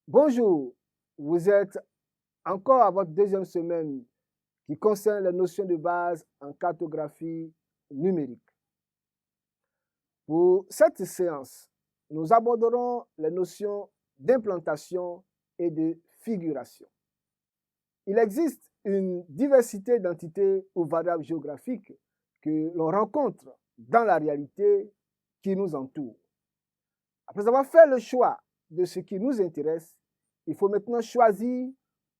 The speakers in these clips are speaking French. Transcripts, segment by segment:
Bonjour, vous êtes encore à votre deuxième semaine qui concerne les notions de base en cartographie numérique. Pour cette séance, nous aborderons les notions d'implantation et de figuration. Il existe une diversité d'entités ou variables géographiques que l'on rencontre dans la réalité qui nous entoure. Après avoir fait le choix de ce qui nous intéresse, il faut maintenant choisir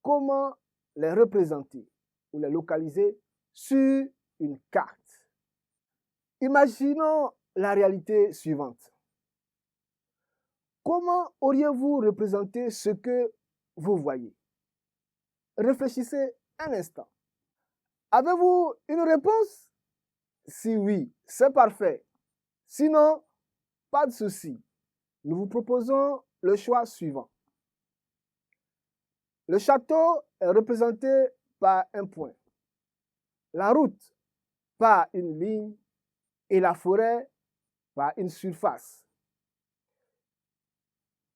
comment les représenter ou les localiser sur une carte. Imaginons la réalité suivante. Comment auriez-vous représenté ce que vous voyez? Réfléchissez un instant. Avez-vous une réponse? Si oui, c'est parfait. Sinon, pas de souci. Nous vous proposons le choix suivant. Le château est représenté par un point, la route par une ligne et la forêt par une surface.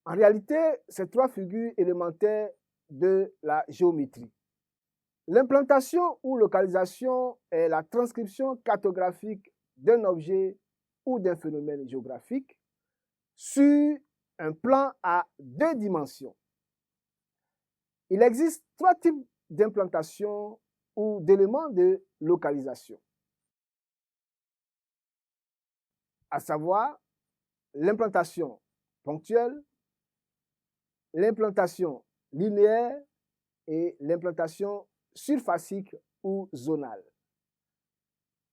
En réalité, ces trois figures élémentaires de la géométrie. L'implantation ou localisation est la transcription cartographique d'un objet ou d'un phénomène géographique sur un plan à deux dimensions. Il existe trois types d'implantation ou d'éléments de localisation, à savoir l'implantation ponctuelle, l'implantation linéaire et l'implantation surfacique ou zonale.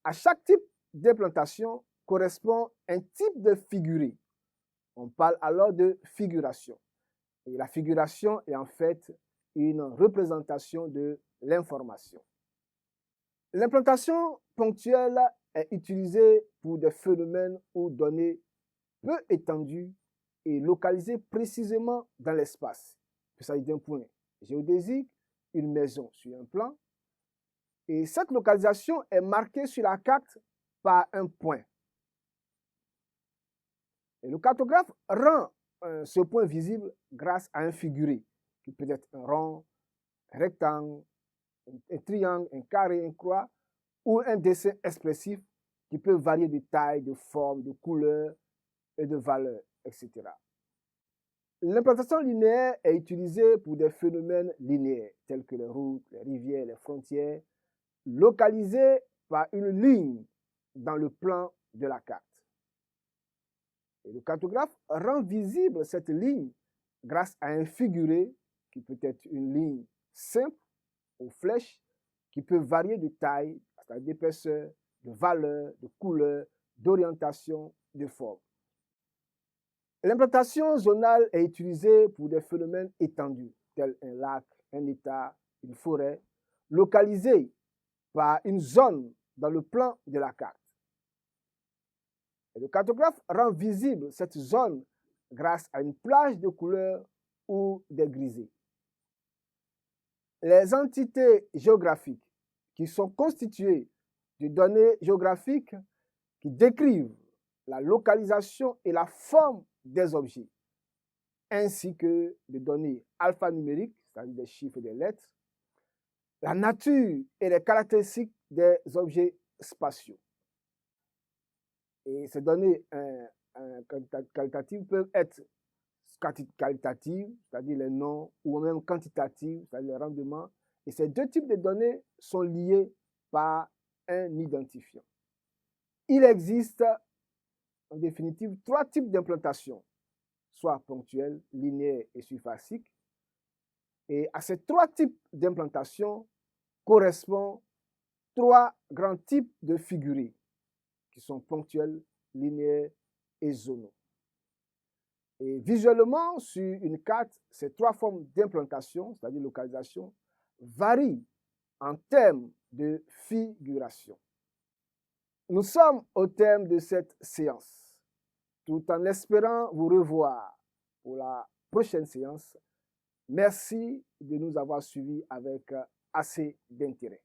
À chaque type d'implantation correspond un type de figuré. On parle alors de figuration. Et la figuration est en fait une représentation de l'information. L'implantation ponctuelle est utilisée pour des phénomènes ou données peu étendues et localisées précisément dans l'espace. Il s'agit d'un point géodésique, une maison sur un plan, et cette localisation est marquée sur la carte par un point. Et le cartographe rend ce point visible grâce à un figuré, qui peut être un rond, un rectangle, un triangle, un carré, une croix, ou un dessin expressif qui peut varier de taille, de forme, de couleur et de valeur, etc. L'implantation linéaire est utilisée pour des phénomènes linéaires, tels que les routes, les rivières, les frontières, localisées par une ligne dans le plan de la carte. Et le cartographe rend visible cette ligne grâce à un figuré qui peut être une ligne simple aux flèches qui peut varier de taille, d'épaisseur, de valeur, de couleur, d'orientation, de forme. L'implantation zonale est utilisée pour des phénomènes étendus, tels un lac, un état, une forêt, localisés par une zone dans le plan de la carte. Et le cartographe rend visible cette zone grâce à une plage de couleurs ou des grisés. Les entités géographiques qui sont constituées de données géographiques qui décrivent la localisation et la forme des objets, ainsi que des données alphanumériques, c'est-à-dire des chiffres et des lettres, la nature et les caractéristiques des objets spatiaux. Et ces données qualitatives peuvent être qualitatives, c'est-à-dire les noms, ou même quantitatives, c'est-à-dire les rendements. Et ces deux types de données sont liés par un identifiant. Il existe en définitive trois types d'implantation, soit ponctuelle, linéaire et surfacique. Et à ces trois types d'implantation correspondent trois grands types de figurés qui sont ponctuels, linéaires et zonaux. Et visuellement, sur une carte, ces trois formes d'implantation, c'est-à-dire localisation, varient en termes de figuration. Nous sommes au terme de cette séance, tout en espérant vous revoir pour la prochaine séance. Merci de nous avoir suivis avec assez d'intérêt.